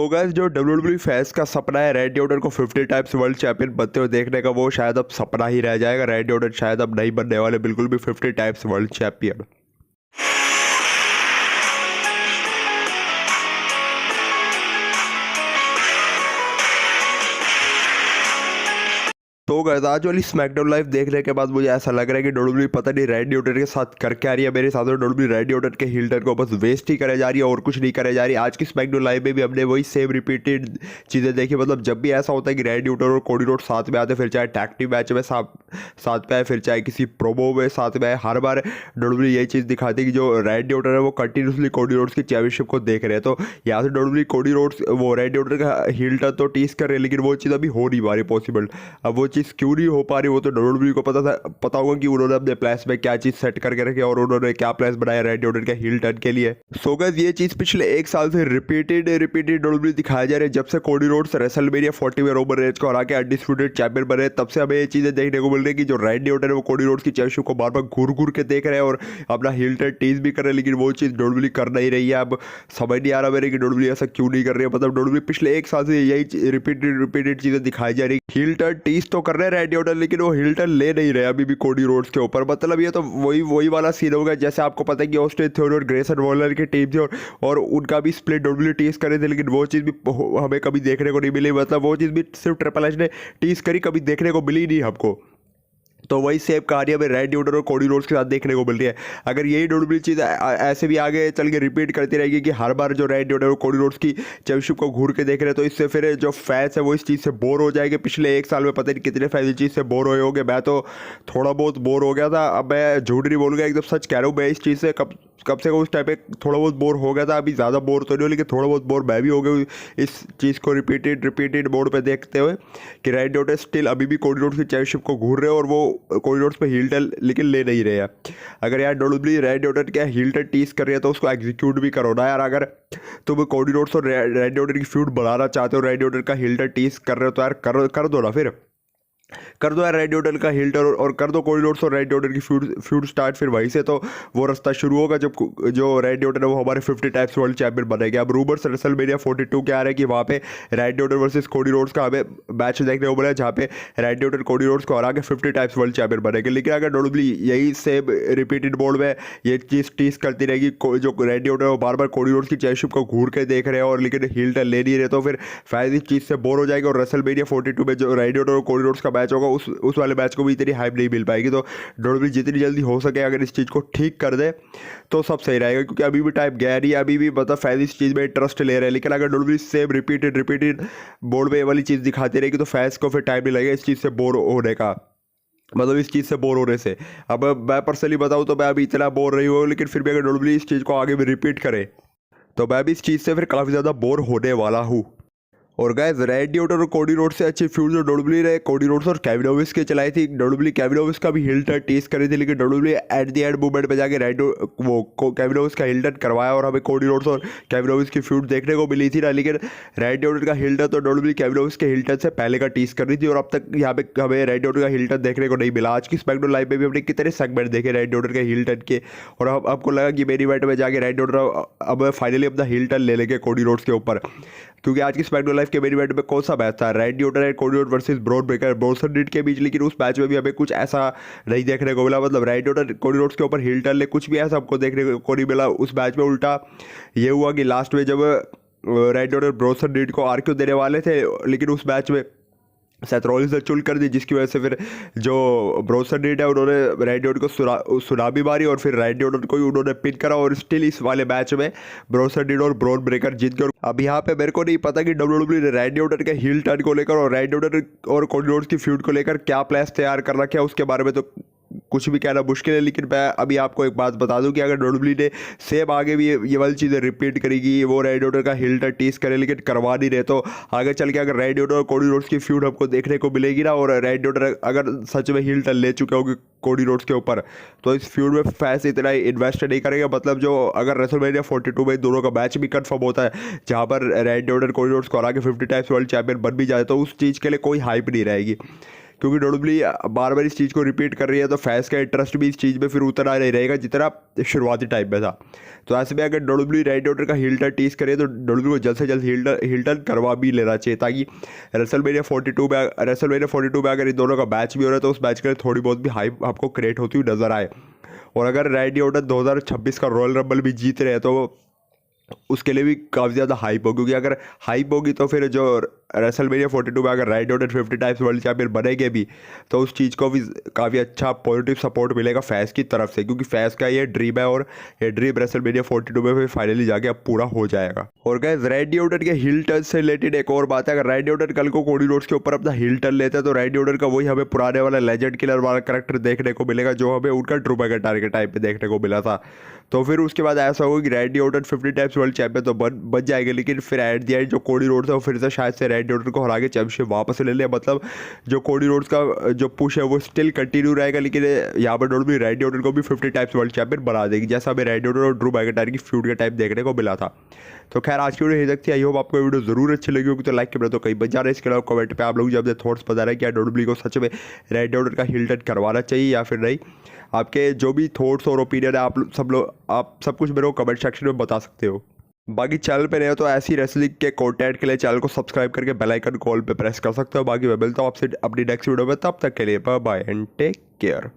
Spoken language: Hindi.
तो गाइस जो WWE फैंस का सपना है रैंडी ऑर्टन को 50 टाइम्स वर्ल्ड चैंपियन बनते हुए देखने का, वो शायद अब सपना ही रह जाएगा। रैंडी ऑर्टन शायद अब नहीं बनने वाले बिल्कुल भी 50 टाइम्स वर्ल्ड चैंपियन। तो गाइस आज वाली स्मैकडाउन लाइव देखने के बाद मुझे ऐसा लग रहा है कि डब्ल्यूडब्ल्यूई पता नहीं रैंडी ऑर्टन के साथ कर क्या रही है। मेरे साथ डब्ल्यूडब्ल्यूई रैंडी ऑर्टन के हिल टर्न को बस वेस्ट ही करे जा रही है और कुछ नहीं करे जा रही। आज की स्मैकडाउन लाइव में भी हमने वही सेम रिपीटेड चीज़ें देखी। मतलब जब भी ऐसा होता है कि रैंडी ऑर्टन और कोडी रोड्स साथ में आते, फिर चाहे टैग टीम मैच में साथ में आए, फिर चाहे किसी प्रोमो में साथ में आए, हर बार डब्ल्यूडब्ल्यूई यही चीज़ दिखाती है कि जो रैंडी ऑर्टन है वो कंटिन्यूसली कोडी रोड्स की चैंपियनशिप को देख रहे हैं। तो यहाँ से डब्ल्यूडब्ल्यूई कोडी रोड्स वो रैंडी ऑर्टन का हिल टर्न तो टीज कर रहे हैं, लेकिन वो चीज़ अभी हो नहीं पा रही पॉसिबल। अब वो चीज़ क्यों नहीं हो पा रही, वो तो डब्ल्यूडब्ल्यूई को पता होगा कि उन्होंने अपने प्लेस में क्या चीज़ सेट करके रखी और उन्होंने क्या प्लेस बनाया रैंडी ऑर्टन के हिल टर्न के लिए। सो गाइस ये चीज़ पिछले एक साल से रिपीटेड डब्ल्यूडब्ल्यूई दिखाया जा रहा है। जब से कोडी रोड्स रेसलमेनिया 40 में रोमन रेंज को हरा के अनडिस्प्यूटेड चैंपियन बने, तब से हमें ये चीज़ें देखने को मिल रही है कि जो रैंडी ऑर्टन है वो कोडी रोड्स की चैंपियनशिप को बार बार घूर के देख रहे हैं और अपना हिल टर्न टीज भी कर रहे हैं, लेकिन वो चीज़ डब्ल्यूडब्ल्यूई कर नहीं रही है। अब समझ नहीं आ रहा मेरे कि डब्ल्यूडब्ल्यूई ऐसा क्यों नहीं कर रही है। मतलब डब्ल्यूडब्ल्यूई पिछले एक साल से यही रिपीटेड चीज़ें दिखाई जा रही है। हिल टर्न टीज तो कर रहे हैं रैंडी ऑर्टन, लेकिन वो हिल टर्न ले नहीं रहे अभी भी कोडी रोड्स के ऊपर। मतलब ये तो वही वाला सीन हो गया जैसे आपको पता है कि ऑस्टिन थ्योरी और ग्रेसन वॉलर की टीम थी और उनका भी स्प्लिट डब्ल्यूडब्ल्यूई टीज करे थे, लेकिन वो चीज़ भी हमें कभी देखने को नहीं मिली। मतलब वो चीज़ भी सिर्फ ट्रिपल एच ने टीज करी, कभी देखने को मिली नहीं हमको। तो वही सेम कहानी हमें रैंडी ऑर्टन और कोडी रोड्स के साथ देखने को मिल रही है। अगर यही डब्ल्यूडब्ल्यूई चीज़ ऐसे भी आगे चल के रिपीट करती रहेगी कि हर बार जो रैंडी ऑर्टन और कोडी रोड्स की चैंपियनशिप को घूर के देख रहे हैं, तो इससे फिर जो फैंस है वो इस चीज़ से बोर हो जाएंगे। पिछले एक साल में पता नहीं कितने फैंस इस चीज़ से बोर हुए होंगे। मैं तो थोड़ा बहुत बोर हो गया था। अब मैं झूठ नहीं बोलूँगा, एकदम सच कह रहा हूँ। मैं इस चीज़ से कब से उस टाइम पे थोड़ा बहुत बोर हो गया था। अभी ज़्यादा बोर तो नहीं हो, लेकिन थोड़ा बहुत बोर मैं भी हो गया इस चीज़ को रिपीटेड मोड पे देखते हुए कि रैंडी ऑर्टन स्टिल अभी भी कोडी रोड्स की चैंपियनशिप को घूर रहे हैं और वो कोडी रोड्स पे हील टर्न लेकिन ले नहीं रहे हैं। अगर यार डब्ल्यूडब्ल्यूई रैंडी ऑर्टन क्या हील टर्न टीज कर रही है तो उसको एग्जीक्यूट भी करो ना यार। अगर तुम कोडी रोड्स और रैंडी ऑर्टन की फ्यूड बढ़ाना चाहते हो, रैंडी ऑर्टन का हील टर्न टीज कर रहे हो, तो यार कर दो ना, फिर कर दो यार रैंडी ऑर्टन का हिल टर्न और कर दो कोडी रोड्स और रैंडी ऑर्टन की फ्यूड स्टार्ट। फिर वहीं से तो वो रास्ता शुरू होगा जब जो रैंडी ऑर्टन है वो हमारे 50 टाइम्स वर्ल्ड चैंपियन बनेंगे। अब रूमर्स रेसलमेनिया 42 के आ रहे हैं कि वहाँ पे Randy Orton versus Cody Rhodes का हमें मैच देखने को मिला, जहाँ पे रैंडी ऑर्टन कोडी रोड्स को हरा के 50 टाइम्स वर्ल्ड चैंपियन बनेंगे। लेकिन अगर डब्ल्यूडब्ल्यूई यही सेम रिपीटेड मोड में ये चीज़ टीज करती रहेगी, जो रैंडी ऑर्टन है वो बार बार कोडी रोड्स की चैंपियनशिप को घूर के देख रहे हैं और लेकिन हिल टर्न ले नहीं रहे, तो फिर फैंस इस चीज़ से बोर हो जाएगा। और रेसलमेनिया 42 में जो रैंडी ऑर्टन और कोडी रोड्स का मैच होगा उस वाले मैच को भी इतनी हाइप नहीं मिल पाएगी। तो डब्ल्यूडब्ल्यूई जितनी जल्दी हो सके अगर इस चीज़ को ठीक कर दे तो सब सही रहेगा, क्योंकि अभी भी टाइम गया नहीं। अभी भी मतलब फैंस इस चीज़ में इंटरेस्ट ले रहे हैं। लेकिन अगर डब्ल्यूडब्ल्यूई सेम रिपीटेड बोर्ड में ये वाली चीज़ दिखाती रहेगी तो फैंस को फिर टाइम नहीं लगेगा इस चीज़ से बोर होने का, मतलब इस चीज़ से बोर होने से। अब मैं पर्सनली बताऊँ तो मैं अभी इतना बोर रही हूँ, लेकिन फिर भी अगर डब्ल्यूडब्ल्यूई इस चीज़ को आगे भी रिपीट करे तो मैं भी इस चीज़ से फिर काफ़ी ज़्यादा बोर होने वाला हूँ। और गाइस रैंडी ऑर्टन और कोडी रोड्स से अच्छी फ्यूड जो डब्ल्यूडब्ल्यूई रहे कोडी रोड्स और केविन ओवेंस के चलाई थी। डब्ल्यूडब्ल्यूई केविन ओवेंस का भी हिल टर्न टीज करी थी, लेकिन WWE at the end movement पे जाके केविन ओवेंस का हिल टर्न करवाया और हमें कोडी रोड्स और केविन ओवेंस की फ्यूड देखने को मिली थी ना। लेकिन रैंडी ऑर्टन का हिल टर्न तो डब्ल्यूडब्ल्यूई केविन ओवेंस के हिल टर्न से पहले का टीज कर रही थी और अब तक यहाँ पे हमें रैंडी ऑर्टन का हिल टर्न देखने को नहीं मिला। आज की स्मैकडाउन लाइव में भी हमने कितने सेगमेंट देखे रैंडी ऑर्टन के हिल टर्न के, और आपको लगा कि मेन इवेंट में जाके रैंडी ऑर्टन अब फाइनली अपना हिल टर्न ले लेंगे कोडी रोड्स के ऊपर। क्योंकि आज की स्मैकडाउन लाइव के मेन इवेंट में कौन सा मैच था, Randy Orton and Cody Rhodes versus Bronson read के बीच, लेकिन उस मैच में भी हमें कुछ ऐसा नहीं देखने को मिला। मतलब रैंडी ऑर्टन कोडी रोड्स के ऊपर हिल टर्न ले कुछ भी ऐसा हमको देखने को नहीं मिला उस मैच में। उल्टा ये हुआ कि लास्ट में जब रैंडी ऑर्टन ब्रॉन्सन रीड को आरक्यू देने वाले थे, लेकिन उस मैच में सेथ रॉलिंस ने चुल कर दी, जिसकी वजह से फिर जो ब्रॉन्सन रीड है उन्होंने रैंडी ऑर्टन को सुराबी मारी और फिर रैंडी ऑर्टन को ही उन्होंने पिन करा और स्टिल इस वाले मैच में ब्रॉन्सन रीड और ब्रॉन ब्रेकर जीत गए। अब यहाँ पे मेरे को नहीं पता कि डब्ल्यूडब्ल्यूई ने रैंडी ऑर्टन के हिल टर्न को लेकर और रैंडी ऑर्टन और कोडी रोड्स की फ्यूड को लेकर क्या प्लान्स तैयार कर रखे हैं उसके बारे में तो कुछ भी कहना मुश्किल है। लेकिन मैं अभी आपको एक बात बता दूं कि अगर डब्ल्यूडब्ल्यूई ने सेम आगे भी ये वाली चीज़ें रिपीट करेगी, वो रैंडी ऑर्टन का हिल टर्न टीज करे लेकिन करवा नहीं रहे, तो आगे चल के अगर रैंडी ऑर्टन और कोडी रोड्स की फ्यूड हमको देखने को मिलेगी ना, और रैंडी ऑर्टन अगर सच में हिल टर्न ले चुके होंगे कोडी रोड्स के ऊपर, तो इस फ्यूड में फैंस इतना इन्वेस्ट नहीं करेगा। मतलब जो अगर रेसलमेनिया 42 में दोनों का मैच भी कंफर्म होता है जहाँ पर रैंडी ऑर्टन कोडी रोड्स को हरा के 50 टाइम्स वर्ल्ड चैंपियन बन भी जाए, तो उस चीज़ के लिए कोई हाइप नहीं रहेगी। क्योंकि डब्ल्यूडब्ल्यूई बार बार इस चीज़ को रिपीट कर रही है, तो फैंस का इंटरेस्ट भी इस चीज़ में फिर उतना नहीं रहेगा जितना शुरुआती टाइम में था। तो ऐसे में अगर डब्ल्यूडब्ल्यूई रेड ऑर्डर का हील टर्न टीज करे तो डब्ल्यूडब्ल्यूई को जल्द से जल्द हील टर्न करवा भी लेना चाहिए, ताकि रेसलमेनिया 42 में अगर इन दोनों का मैच भी हो रहा है तो उस मैच के लिए थोड़ी बहुत भी हाइप आपको क्रिएट होती हुई नजर आए। और अगर रैंडी ऑर्टन 2026 का रॉयल रंबल भी जीत रहे हैं तो उसके लिए भी काफ़ी ज़्यादा हाइप होगी, क्योंकि अगर हाइप होगी तो फिर जो रेसलमेनिया 42 में अगर Randy Orton 50 times world champion बनेंगे भी तो उस चीज़ को भी काफ़ी अच्छा पॉजिटिव सपोर्ट मिलेगा फैंस की तरफ से, क्योंकि फैंस का ये ड्रीम है और ये ड्रीम रेसलमेनिया 42 में फिर फाइनली जाके अब पूरा हो जाएगा। और गाइस रैंडी ऑर्टन के हील टर्न से रिलेटेड एक और बात है, अगर रैंडी ऑर्टन कल को कोडी रोड्स के ऊपर अपना हील टर्न लेते हैं तो रैंडी ऑर्टन का वही हमें पुराने वाला लेजेंड किलर वाला कैरेक्टर देखने को मिलेगा जो हमें उनका ड्रू मैकिंटायर के टाइम पे देखने को मिला था। तो फिर उसके बाद ऐसा होगा कि Randy Orton 50 times world champion तो बन जाएंगे, लेकिन फिर एट द एंड जो कोडी रोड्स है वो फिर से शायद से रैंडी ऑर्टन को हरा के चैंपियनशिप वापस ले ले। मतलब जो कोडी रोड्स का जो पुश है वो स्टिल कंटिन्यू रहेगा, लेकिन यहाँ पर डब्ल्यूडब्ल्यूई रैंडी ऑर्टन को भी 50 टाइम्स वर्ल्ड चैंपियन बना देगी, जैसा हमें रैंडी ऑर्टन और ड्रू मैकिंटायर की फ्यूड के टाइप देखने को मिला था। तो खैर आज की वीडियो यही तक थी। आई होप आपको वीडियो जरूर अच्छी लगी होगी, तो लाइक के तो कहीं बच जा रहे हैं। इसके अलावा कमेंट पे आप लोग जो अपने थॉट्स बता रहे हैं कि डब्ल्यूडब्ल्यूई को सच में रैंडी ऑर्टन का हील टर्न करवाना चाहिए या फिर नहीं। आपके जो भी थॉट्स और ओपिनियन है आप सब कुछ मेरे को कमेंट सेक्शन में बता सकते हो। बाकी चैनल पे नहीं हो तो ऐसी रेसलिंग के कंटेंट के लिए चैनल को सब्सक्राइब करके बेल आइकन कॉल पे प्रेस कर सकते हो। बाकी मैं मिलता हूँ आपसे अपनी नेक्स्ट वीडियो में, तब तक के लिए bye bye and take care.